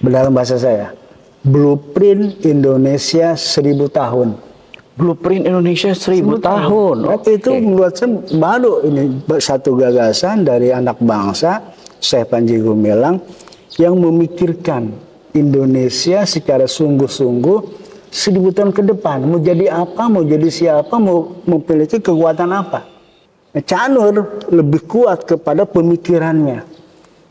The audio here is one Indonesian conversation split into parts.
dalam bahasa saya, blueprint Indonesia 1000 tahun. Blueprint Indonesia 1000 tahun. Itu menurut saya baru ini satu gagasan dari anak bangsa, Syekh Panji Gumilang, yang memikirkan Indonesia secara sungguh-sungguh 1000 tahun ke depan. Mau jadi apa, mau jadi siapa, mau memiliki kekuatan apa. Nah, Cak Nur lebih kuat kepada pemikirannya.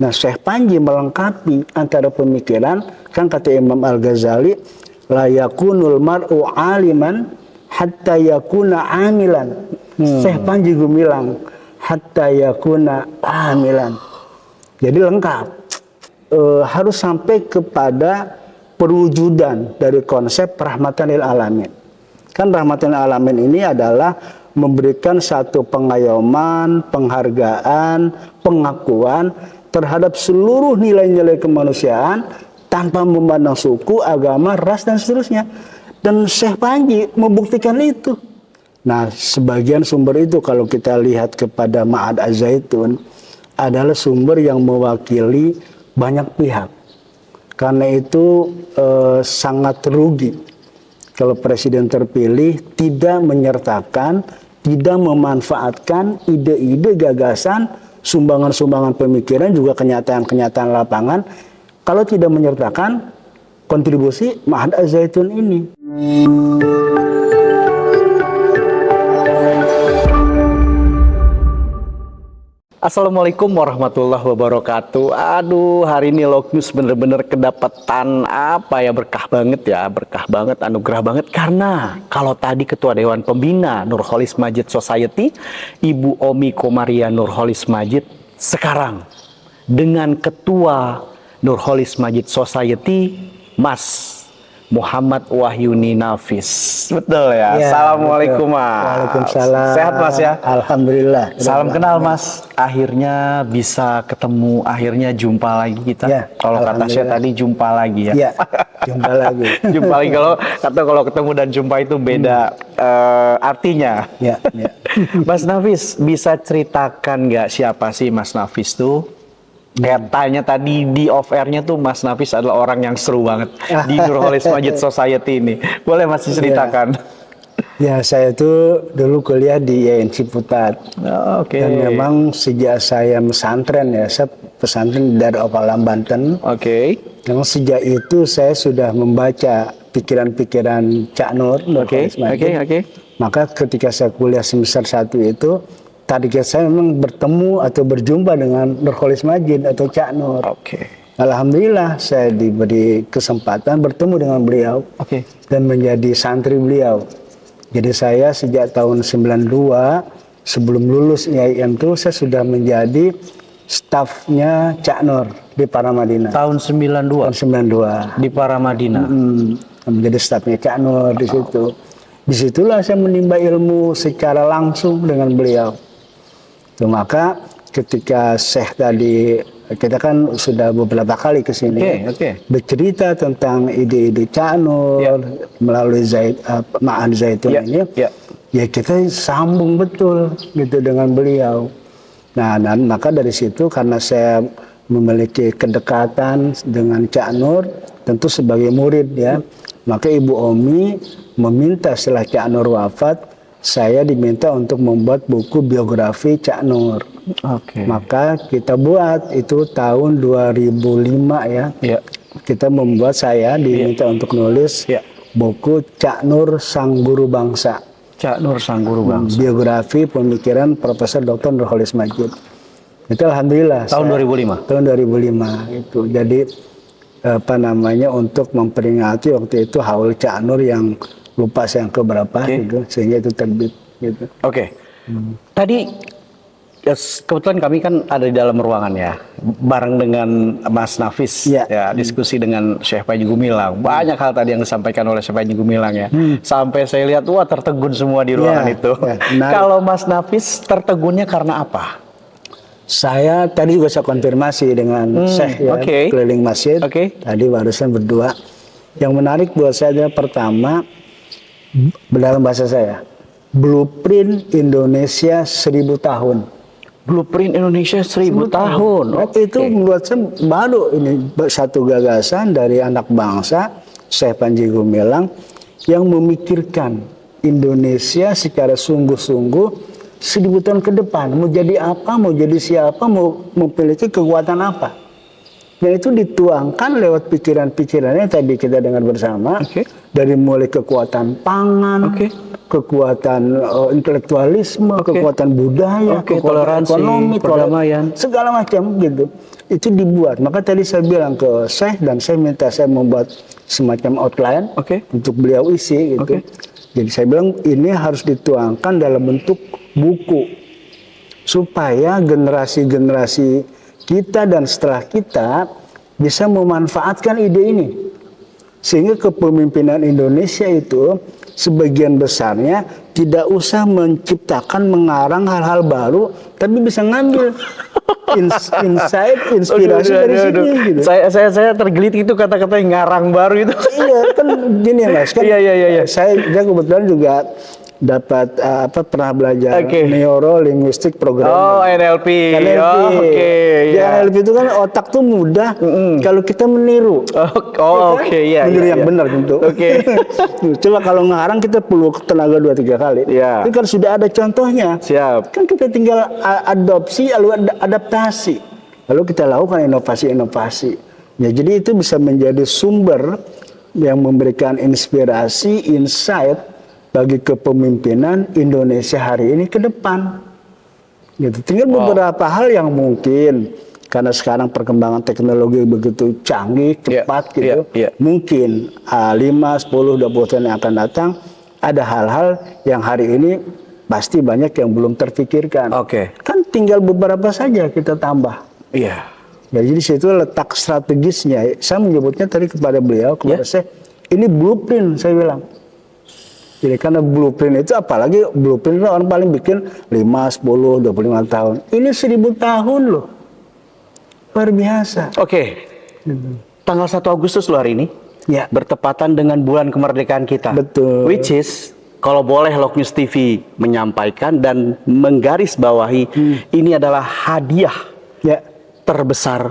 Nah, Syekh Panji melengkapi antara pemikiran, kan kata Imam Al-Ghazali, la yakunul mar'u aliman hatta yakuna amilan. Syekh Panji Gumilang, hatta yakuna amilan. Jadi lengkap. Harus sampai kepada perwujudan dari konsep rahmatan lil alamin. Kan rahmatan lil alamin ini adalah memberikan satu pengayoman, penghargaan, pengakuan terhadap seluruh nilai-nilai kemanusiaan tanpa memandang suku, agama, ras, dan seterusnya. Dan Syekh Panji membuktikan itu. Nah, sebagian sumber itu kalau kita lihat kepada Ma'had Az-Zaitun adalah sumber yang mewakili banyak pihak. Karena itu sangat rugi kalau presiden terpilih tidak menyertakan, tidak memanfaatkan ide-ide, gagasan, sumbangan-sumbangan pemikiran, juga kenyataan-kenyataan lapangan, kalau tidak menyertakan kontribusi Ma'had Az-Zaitun ini. Assalamualaikum warahmatullahi wabarakatuh. Aduh, hari ini Lognews bener-bener kedapatan berkah banget, anugerah banget. Karena kalau tadi Ketua Dewan Pembina Nurholis Majid Society, Ibu Omi Komaria Nurholis Majid, sekarang dengan Ketua Nurholis Majid Society, Mas Muhammad Wahyuni Nafis. Betul ya? Assalamualaikum betul. Mas. Waalaikumsalam. Sehat Mas ya? Alhamdulillah. Salam kenal Mas. Akhirnya bisa ketemu, akhirnya jumpa lagi kita. Ya, kalau kata saya tadi jumpa lagi ya. Ya, jumpa lagi. Jumpa lagi, kalau ketemu dan jumpa itu beda artinya. Ya, ya. Mas Nafis, bisa ceritakan nggak siapa sih Mas Nafis tuh? Tanya tadi di off air-nya tuh Mas Nafis adalah orang yang seru banget di Nurholis Majid Society ini. Boleh Mas ceritakan? Ya, saya tuh dulu kuliah di IAIN Ciputat. Oke. Dan memang sejak saya pesantren ya, saya pesantren dari Opalam, Banten. Oke. Memang sejak itu saya sudah membaca pikiran-pikiran Cak Nur, Nurholis Majid. Oke. Maka ketika saya kuliah semester 1 itu, target saya memang bertemu atau berjumpa dengan Nurholis Majid atau Cak Nur. Oke. Alhamdulillah saya diberi kesempatan bertemu dengan beliau dan menjadi santri beliau. Jadi saya sejak tahun 92 sebelum lulus IAIN itu saya sudah menjadi stafnya Cak Nur di Paramadina. Tahun 92. Tahun 92 di Paramadina. Menjadi stafnya Cak Nur di situ. Disitulah saya menimba ilmu secara langsung dengan beliau. Maka ketika Syekh tadi, kita kan sudah beberapa kali ke sini bercerita tentang ide-ide Cak Nur melalui Ma'had Zaitun ini, ya kita sambung betul gitu dengan beliau. Nah, dan maka dari situ karena saya memiliki kedekatan dengan Cak Nur, tentu sebagai murid ya, maka Ibu Omi meminta setelah Cak Nur wafat, saya diminta untuk membuat buku biografi Cak Nur. Maka kita buat itu tahun 2005 ya. Kita membuat, saya diminta untuk nulis buku Cak Nur Sang Guru Bangsa. Cak Nur Sang Guru Bangsa. Biografi pemikiran Profesor Dr. Nurholis Majid. Itu alhamdulillah. Tahun 2005. Tahun 2005 itu. Jadi untuk memperingati waktu itu haul Cak Nur yang lupa saya yang keberapa gitu, sehingga itu terbit gitu. Tadi kebetulan kami kan ada di dalam ruangan ya, bareng dengan Mas Nafis ya, diskusi dengan Syekh Panji Gumilang. Banyak hal tadi yang disampaikan oleh Syekh Panji Gumilang ya. Sampai saya lihat wah tertegun semua di ruangan itu. Kalau Mas Nafis tertegunnya karena apa? Saya tadi juga saya konfirmasi dengan Syekh ya, keliling masjid. Tadi barusan berdua. Yang menarik buat saya adalah pertama, dalam bahasa saya, blueprint Indonesia 1000 tahun. Blueprint Indonesia 1000 tahun. Nah, itu menurut saya baru ini satu gagasan dari anak bangsa, Syekh Panji Gumilang, yang memikirkan Indonesia secara sungguh-sungguh 1000 tahun ke depan. Mau jadi apa, mau jadi siapa, mau memiliki kekuatan apa. Dan itu dituangkan lewat pikiran-pikirannya tadi kita dengar bersama. Dari mulai kekuatan pangan, kekuatan intelektualisme, kekuatan budaya, kekuatan ekonomi, perdamaian, segala macam gitu. Itu dibuat. Maka tadi saya bilang ke Syekh dan saya minta saya membuat semacam outline untuk beliau isi gitu. Jadi saya bilang ini harus dituangkan dalam bentuk buku supaya generasi-generasi kita dan setelah kita bisa memanfaatkan ide ini. Sehingga kepemimpinan Indonesia itu sebagian besarnya tidak usah menciptakan, mengarang hal-hal baru, tapi bisa ngambil insight, inspirasi dari sini. Gitu. Saya tergelitik itu kata-kata yang ngarang baru itu. Iya kan gini Mas, kan Iya. Saya kebetulan juga dapat pernah belajar neuro linguistic program. Oh, NLP. NLP itu kan otak tuh mudah kalau kita meniru. Meniru yang benar tentu. Coba kalau ngarang kita perlu tenaga 2-3 kali. Tapi kan sudah ada contohnya. Siap. Kan kita tinggal adopsi lalu adaptasi. Lalu kita lakukan inovasi-inovasi. Ya, jadi itu bisa menjadi sumber yang memberikan inspirasi, insight bagi kepemimpinan Indonesia hari ini ke depan. Gitu. Tinggal beberapa hal yang mungkin karena sekarang perkembangan teknologi begitu canggih, cepat gitu. Mungkin 5, 10, 20 tahun yang akan datang ada hal-hal yang hari ini pasti banyak yang belum terfikirkan. Kan tinggal beberapa saja kita tambah. Jadi di situ letak strategisnya. Saya menyebutnya tadi kepada beliau, kepada saya, ini blueprint saya bilang. Jadi karena blueprint itu, apalagi blueprint itu orang paling bikin 5, 10, 25 tahun. Ini 1000 tahun loh. Luar biasa. Tanggal 1 Agustus loh hari ini. Bertepatan dengan bulan kemerdekaan kita. Betul. Which is, kalau boleh Lok News TV menyampaikan dan menggarisbawahi, ini adalah hadiah terbesar,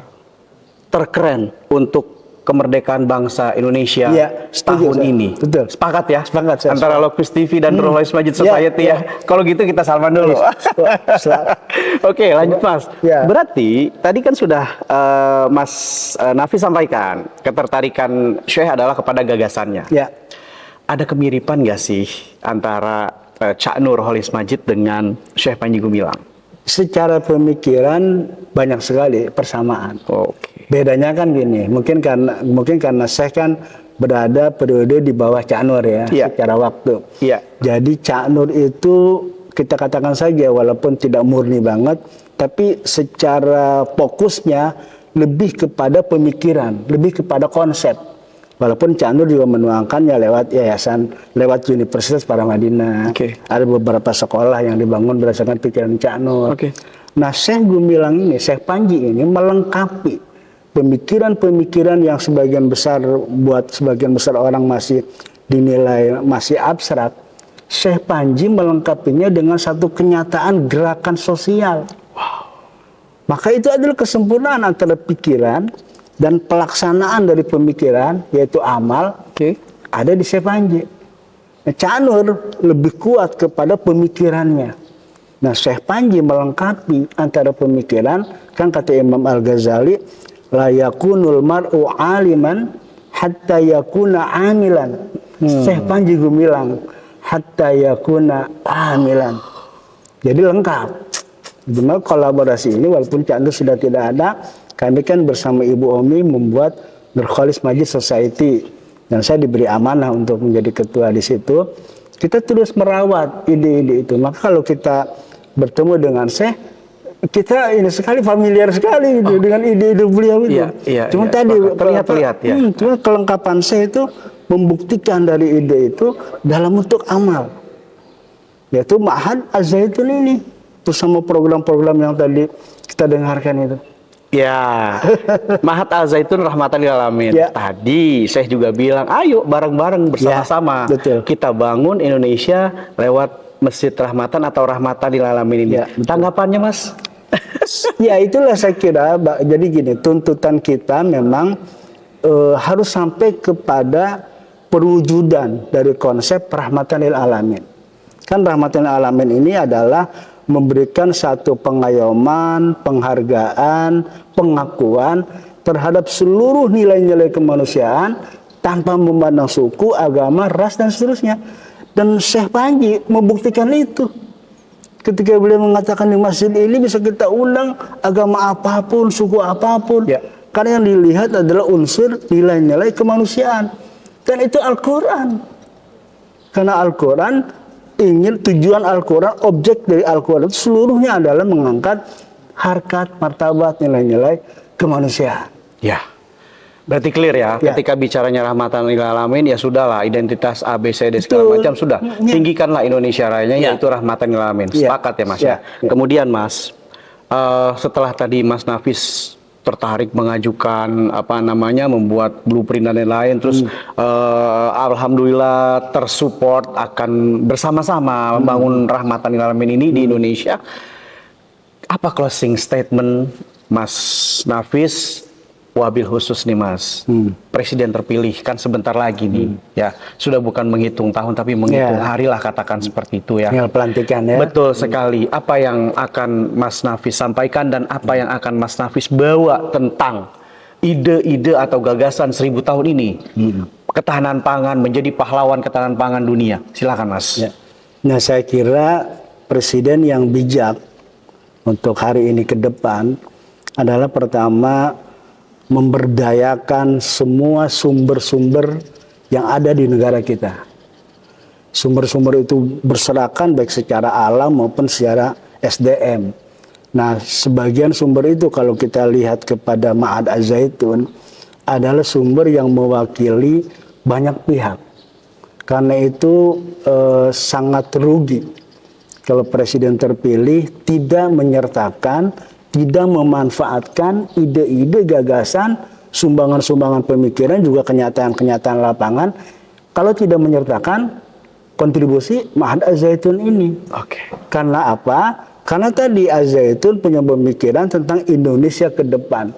terkeren untuk kemerdekaan bangsa Indonesia tahun ini. Betul. Sepakat ya? Sepakat. Antara Lok News TV dan Nurul Majid Society ya. Kalau gitu kita salaman dulu. Lanjut Mas. Berarti tadi kan sudah Mas Nafi sampaikan ketertarikan Syekh adalah kepada gagasannya. Ada kemiripan nggak sih antara Cak Nur Holis Majid dengan Syekh Panji Gumilang? Secara pemikiran banyak sekali persamaan. Bedanya kan gini, mungkin karena saya kan berada periode di bawah Cak Nur secara waktu. Jadi Cak Nur itu kita katakan saja walaupun tidak murni banget, tapi secara fokusnya lebih kepada pemikiran, lebih kepada konsep. Walaupun Cak Nur juga menuangkannya lewat yayasan, lewat Universitas Paramadina. Ada beberapa sekolah yang dibangun berdasarkan pikiran Cak Nur. Nah, Syekh Gumilang ini, Syekh Panji ini melengkapi pemikiran-pemikiran yang sebagian besar orang masih dinilai masih abstrak. Syekh Panji melengkapinya dengan satu kenyataan gerakan sosial. Maka itu adalah kesempurnaan antara pikiran dan pelaksanaan dari pemikiran, yaitu amal, ada di Syekh Panji. Cak Nur lebih kuat kepada pemikirannya. Nah, Syekh Panji melengkapi antara pemikiran, kan kata Imam Al-Ghazali, la yakunul mar'u aliman hatta yakuna amilan. Syekh Panji Gumilang, hatta yakuna amilan. Jadi lengkap. Cuma kolaborasi ini walaupun Cak Nur sudah tidak ada, kami kan bersama Ibu Omi membuat Nur Holis Majid Society. Dan saya diberi amanah untuk menjadi ketua di situ. Kita terus merawat ide-ide itu. Maka kalau kita bertemu dengan Syekh, kita ini sekali familiar sekali gitu dengan ide-ide beliau itu. Cuma tadi terlihat cuma kelengkapan saya itu membuktikan dari ide itu dalam bentuk amal. Yaitu Ma'had Az-Zaitun ini bersama program-program yang tadi kita dengarkan itu. Ma'had Al-Zaitun Rahmatan lil Alamin. Tadi Syekh juga bilang, ayo bareng-bareng bersama-sama kita bangun Indonesia lewat Masjid Rahmatan atau Rahmatan lil Alamin ini. Tanggapannya Mas? Ya itulah saya kira. Jadi gini, tuntutan kita memang harus sampai kepada perwujudan dari konsep rahmatan lil alamin. Kan rahmatan lil alamin ini adalah memberikan satu pengayoman, penghargaan, pengakuan terhadap seluruh nilai-nilai kemanusiaan tanpa memandang suku, agama, ras dan seterusnya. Dan Syekh Panji membuktikan itu. Ketika beliau mengatakan di masjid ini bisa kita undang agama apapun, suku apapun. Ya. Karena yang dilihat adalah unsur nilai-nilai kemanusiaan. Dan itu Al-Quran. Karena Al-Quran tujuan Al-Quran, objek dari Al-Quran itu seluruhnya adalah mengangkat harkat, martabat, nilai-nilai kemanusiaan. Ya. Berarti clear ya, ketika bicaranya rahmatan lil alamin ya sudahlah, identitas A, B, C, D segala macam sudah. Tinggikanlah Indonesia Rayanya yaitu rahmatan lil alamin. Sepakat ya Mas ya. Kemudian Mas, setelah tadi Mas Nafis tertarik mengajukan membuat blueprint dan lain-lain, terus alhamdulillah tersupport akan bersama-sama membangun rahmatan lil alamin ini di Indonesia. Apa closing statement Mas Nafis? Wabil khusus nih Mas, Presiden terpilih kan sebentar lagi nih, ya sudah bukan menghitung tahun tapi menghitung hari lah, katakan seperti itu ya. Tinggal pelantikan ya. Betul sekali. Apa yang akan Mas Nafis sampaikan dan apa yang akan Mas Nafis bawa tentang ide-ide atau gagasan 1000 tahun ini, ketahanan pangan menjadi pahlawan ketahanan pangan dunia. Silakan Mas. Ya. Nah saya kira Presiden yang bijak untuk hari ini ke depan adalah pertama memberdayakan semua sumber-sumber yang ada di negara kita. Sumber-sumber itu berserakan baik secara alam maupun secara SDM. Nah, sebagian sumber itu kalau kita lihat kepada Ma'had Az-Zaitun adalah sumber yang mewakili banyak pihak. Karena itu sangat rugi kalau Presiden terpilih tidak menyertakan, tidak memanfaatkan ide-ide, gagasan, sumbangan-sumbangan pemikiran, juga kenyataan-kenyataan lapangan, kalau tidak menyertakan kontribusi Ma'had Az-Zaitun ini. Oke. Karena apa? Karena tadi Az-Zaitun punya pemikiran tentang Indonesia ke depan.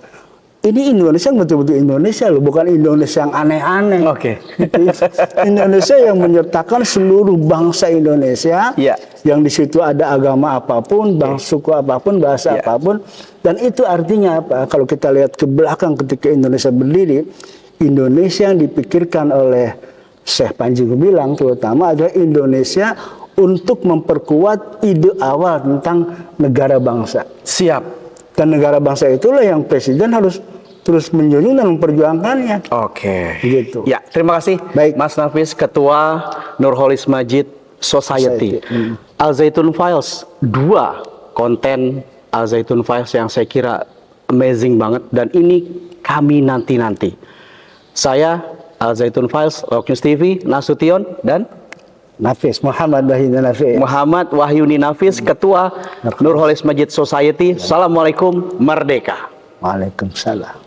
Ini Indonesia betul-betul Indonesia loh, bukan Indonesia yang aneh-aneh. Oke. Indonesia yang menyertakan seluruh bangsa Indonesia, yang di situ ada agama apapun, suku apapun, bahasa apapun, dan itu artinya apa? Kalau kita lihat ke belakang ketika Indonesia berdiri, Indonesia yang dipikirkan oleh Syekh Panji Gumilang terutama adalah Indonesia untuk memperkuat ide awal tentang negara bangsa. Siap. Dan negara bangsa itulah yang Presiden harus terus menjunjung dan memperjuangkannya. Oke. Gitu. Ya, terima kasih. Baik. Mas Nafis, Ketua Nurholis Majid Society. Al-Zaitun Files, 2 konten Al-Zaitun Files yang saya kira amazing banget. Dan ini kami nanti-nanti. Saya, Al-Zaitun Files, Lock News TV, Nasution, dan Nafis, Muhammad Wahyuni Nafis. Muhammad Wahyuni Nafis, Ketua Nurholis Majid Society. Assalamualaikum, merdeka. Waalaikumsalam.